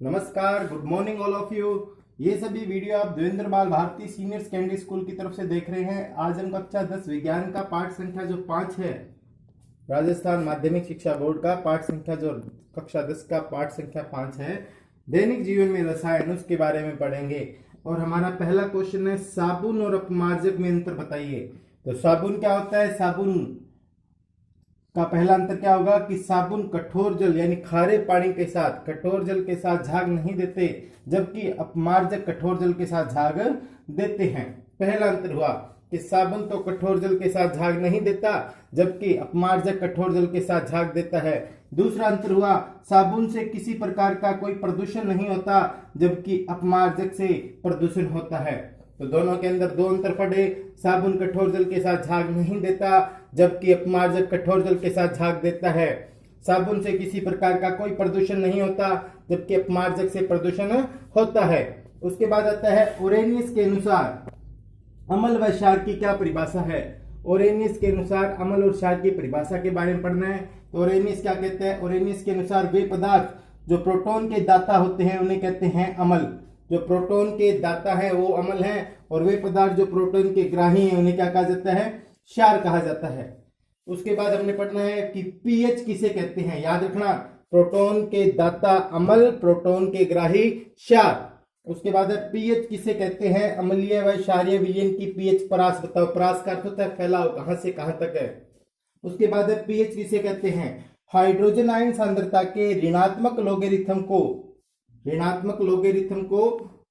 नमस्कार, good morning all of you. ये सभी वीडियो आप देवेंद्र बाल भारती सीनियर सेकेंडरी स्कूल की तरफ से देख रहे हैं। आज हम कक्षा 10 विज्ञान का पाठ संख्या जो 5 है, राजस्थान माध्यमिक शिक्षा बोर्ड का पाठ संख्या जो कक्षा 10 का पाठ संख्या 5 है, दैनिक जीवन में रसायन, उसके बारे में पढ़ेंगे। और हमारा पहला क्वेश्चन है, साबुन और अपमार्जक में अंतर बताइए। तो साबुन क्या होता है? साबुन का पहला अंतर क्या होगा कि साबुन कठोर जल यानी खारे पानी के साथ कठोर जल के साथ झाग नहीं देते, जबकि अपमार्जक कठोर जल के साथ झाग देते हैं। पहला अंतर हुआ कि साबुन तो कठोर जल के साथ झाग नहीं देता, जबकि अपमार्जक कठोर जल के साथ झाग देता है। दूसरा अंतर हुआ, साबुन से किसी प्रकार का कोई प्रदूषण नहीं होता, जबकि अपमार्जक से प्रदूषण होता है। तो दोनों के अंदर दो अंतर पड़े। साबुन कठोर जल के साथ झाग नहीं देता, जबकि अपमार्जक कठोर जल के साथ झाग देता है। साबुन से किसी प्रकार का कोई प्रदूषण नहीं होता, जबकि अपमार्जक से प्रदूषण होता है। उसके बाद आता है, ओरेनियस के अनुसार अम्ल व क्षार की क्या परिभाषा है। ओरेनियस के अनुसार अम्ल और क्षार की परिभाषा के बारे में पढ़ना है। तो ओरेनियस क्या कहते हैं? ओरेनियस के अनुसार वे पदार्थ जो प्रोटॉन के दाता होते हैं उन्हें कहते हैं अम्ल। जो प्रोटॉन के दाता है वो अम्ल है, और वे पदार्थ जो प्रोटॉन के ग्राही हैं उन्हें क्या कहा जाता है? क्षार कहा जाता है। उसके बाद हमने पढ़ना है कि पीएच किसे कहते हैं। याद रखना, प्रोटॉन के दाता अम्ल, प्रोटॉन के ग्राही क्षार। उसके बाद है, पीएच किसे कहते हैं? अम्लीय व क्षारीय विलयन की पीएच परास बताओ। परास का अर्थ होता है फैलाव, कहां से कहां तक है। उसके बाद है, पीएच किसे कहते हैं? हाइड्रोजन आयन सांद्रता के ऋणात्मक लोगेरिथम को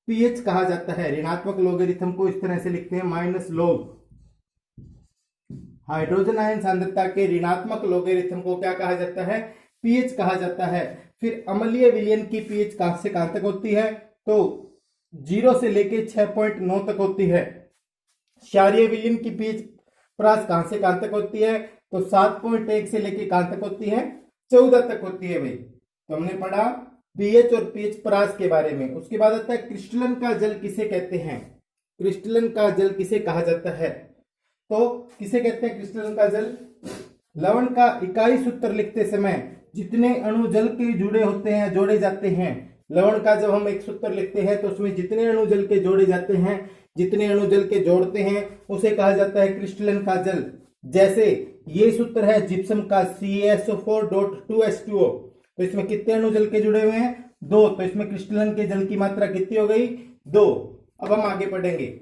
पीएच कहा जाता है। ऋणात्मक लोगेरिथम को इस तरह से लिखते हैं, माइनस लॉग। हाइड्रोजन आयन सांद्रता के ऋणात्मक लोगेरिथम को क्या कहा जाता है? पीएच कहा जाता है। फिर अम्लीय विलयन की पीएच कहां से कहां तक होती है? तो 0 से लेके 6.9 तक होती है। क्षारीय विलयन की पीएच परास कहां से कहां तक होती है? तो 7.1 से लेके कहां तक होती है? 14 तक होती है भाई। तो हमने पढ़ा पीएच और पीएच परास के बारे में। उसके बाद आता है, क्रिस्टलन का जल किसे कहते हैं? क्रिस्टलन का जल किसे कहा जाता है? तो किसे कहते हैं क्रिस्टलन का जल? लवण का इकाई सूत्र लिखते समय जितने अणु जल के जुड़े होते हैं, जोड़े जाते हैं। लवण का जब हम एक सूत्र लिखते हैं तो उसमें जितने अणु जल के जोड़े जाते हैं, जितने अणु जल के जोड़ते हैं, उसे कहा जाता है क्रिस्टलन का जल। जैसे ये सूत्र है जिप्सम का CaSO4.2H2O, तो इसमें कितने अणु जल के जुड़े हुए हैं? 2। तो इसमें क्रिस्टलन के जल की मात्रा कितनी हो गई? 2। अब हम आगे पढ़ेंगे।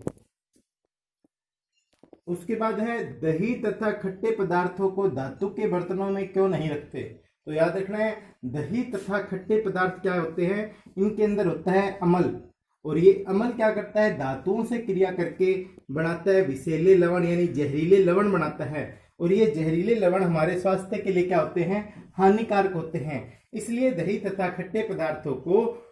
उसके बाद है, दही तथा खट्टे पदार्थों को धातु के बर्तनों में क्यों नहीं रखते। तो याद रखना है, दही तथा खट्टे पदार्थ क्या होते हैं? इनके अंदर होता है अम्ल, और ये अम्ल क्या करता है? धातुओं से क्रिया करके बनाता है विषैले लवण, यानी जहरीले लवण बनाता है। और ये जहरीले लवण हमारे स्वास्थ्य के लिए क्या होते हैं? हानिकारक होते हैं। इसलिए दही तथा खट्टे पदार्थों को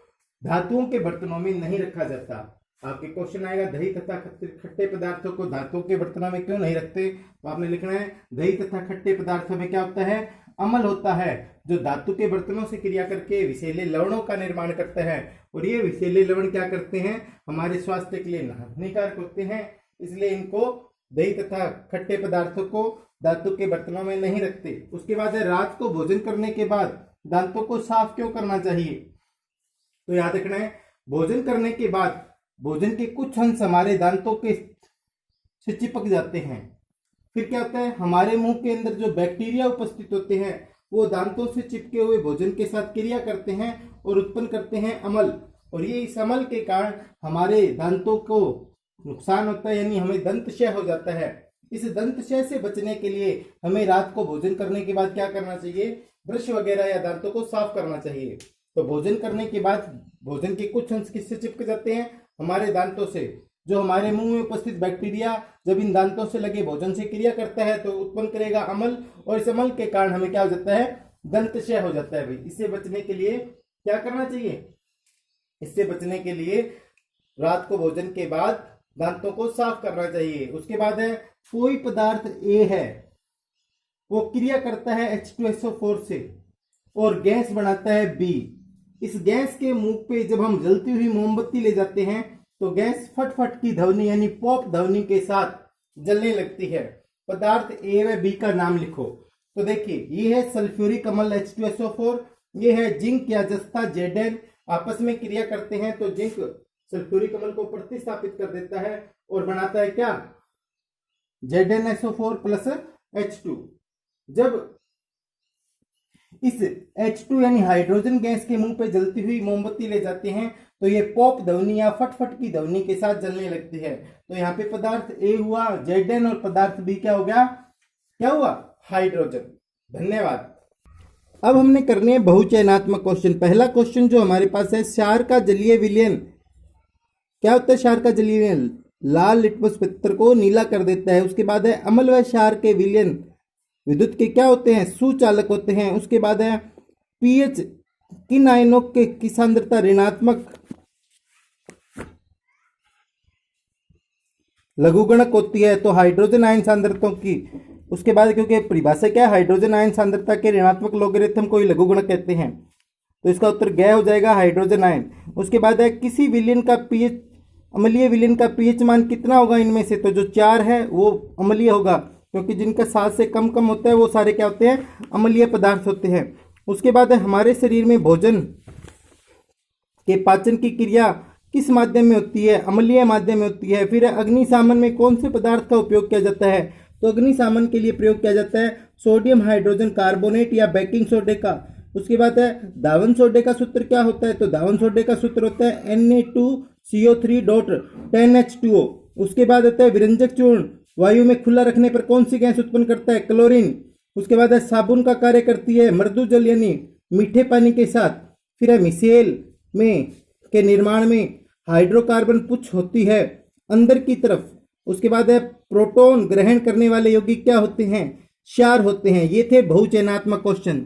धातुओं के बर्तनों में नहीं रखा जाता। आपके क्वेश्चन आएगा, दही तथा खट्टे पदार्थों को धातुओं के बर्तनों में क्यों नहीं रखते? तो आपने लिखना है, दही तथा खट्टे पदार्थों में क्या होता है? अम्ल होता है, जो धातु के बर्तनों से क्रिया करके विषैले लवणों का निर्माण करता है। और ये विषैले लवण क्या करते हैं? हमारे स्वास्थ्य के लिए हानिकारक होते हैं। इसलिए इनको, दही तथा खट्टे पदार्थों को धातु के बर्तनों में नहीं रखते। उसके बाद है, रात को भोजन करने के बाद दांतों को साफ क्यों करना चाहिए? तो याद रखना है, भोजन करने के बाद भोजन के कुछ अंश हमारे दांतों के से चिपक जाते हैं। फिर क्या होता है? हमारे मुंह के अंदर जो बैक्टीरिया उपस्थित होते हैं वो दांतों से चिपके हुए भोजन के साथ क्रिया करते हैं और उत्पन्न करते हैं अम्ल। और ये इस अम्ल के कारण हमारे दांतों को नुकसान होता है, यानी हमें दंतक्षय हो जाता है। इस दंतक्षय से बचने के लिए हमें रात को भोजन करने के बाद क्या करना चाहिए? ब्रश वगैरह या दांतों को साफ करना चाहिए। तो भोजन करने के बाद भोजन के कुछ अंश किससे चिपक जाते हैं? हमारे दांतों से। जो हमारे मुंह में उपस्थित बैक्टीरिया जब इन दांतों से लगे भोजन से क्रिया करता है तो उत्पन्न करेगा अम्ल, और इस अम्ल के कारण हमें क्या हो जाता है? दंतक्षय हो जाता है भाई। इससे बचने के लिए क्या करना चाहिए? इससे बचने के लिए रात को भोजन के बाद दांतों को साफ करना चाहिए। उसके बाद है, कोई पदार्थ A है, वो क्रिया करता है H2SO4 से और गैस बनाता है B। इस गैस के मुंह पे जब हम जलती हुई मोमबत्ती ले जाते हैं तो गैस फटफट की ध्वनि यानी पॉप ध्वनि के साथ जलने लगती है। पदार्थ ए व बी का नाम लिखो। तो देखिए, ये है सल्फ्यूरिक अम्ल H2SO4, ये है जिंक या जस्ता Zn, आपस में क्रिया करते हैं तो जिंक सल्फ्यूरिक अम्ल को प्रतिस्थापित कर देता है और बनाता है क्या, ZnSO4 प्लस H2। जब इस H2 यानी हाइड्रोजन गैस के मुंह पे जलती हुई मोमबत्ती ले जाते हैं तो ये पॉप ध्वनि या फटफट की ध्वनि के साथ जलने लगती है। तो यहाँ पे पदार्थ ए हुआ Zn और पदार्थ बी क्या हो गया, क्या हुआ, हाइड्रोजन। धन्यवाद। अब हमने करने हैं बहुचयनात्मक क्वेश्चन। पहला क्वेश्चन जो हमारे पास है, क्षार का जलीय विलयन क्या होता है, क्षार का जलीय विलयन लाल लिटमस पत्र को नीला कर देता है। उसके बाद है अम्ल व क्षार के विलयन विद्युत के क्या होते हैं, सुचालक होते हैं। उसके बाद है पीएच किन आयनों के की सांद्रता ऋणात्मक लघुगणक होती है, तो हाइड्रोजन आयन सांद्रताओं की। उसके बाद क्योंकि परिभाषा क्या है, हाइड्रोजन आयन सांद्रता के ऋणात्मक लोगरिथम को ही लघुगणक कहते हैं, तो इसका उत्तर ग हो जाएगा, हाइड्रोजन आयन। उसके बाद है किसी विलयन का पीएच, अम्लीय विलयन का पीएच मान कितना होगा इनमें से, तो जो 4 है वो अम्लीय होगा, क्योंकि जिनका 7 से कम कम होता है वो सारे क्या होते हैं, अम्लीय पदार्थ होते हैं। उसके बाद है हमारे शरीर में भोजन के पाचन की क्रिया किस माध्यम में होती है, अम्लीय माध्यम में होती है। फिर अग्निशामन में कौन से पदार्थ का उपयोग किया जाता है, तो अग्निशामन के लिए प्रयोग किया जाता है सोडियम हाइड्रोजन कार्बोनेट या बेकिंग सोडे का। उसके बाद है धावन सोडे का सूत्र क्या होता है, तो धावन सोडे का सूत्र होता है Na2CO3.10H2O। उसके बाद आता है विरंजक चूर्ण वायु में खुला रखने पर कौन सी गैस उत्पन्न करता है, क्लोरीन। उसके बाद है साबुन का कार्य करती है मृदु जल यानी मीठे पानी के साथ। फिर है मिसेल में के निर्माण में हाइड्रोकार्बन पुच्छ होती है अंदर की तरफ। उसके बाद है प्रोटॉन ग्रहण करने वाले यौगिक क्या होते हैं, क्षार होते हैं। ये थे बहुचयनात्मक क्वेश्चन।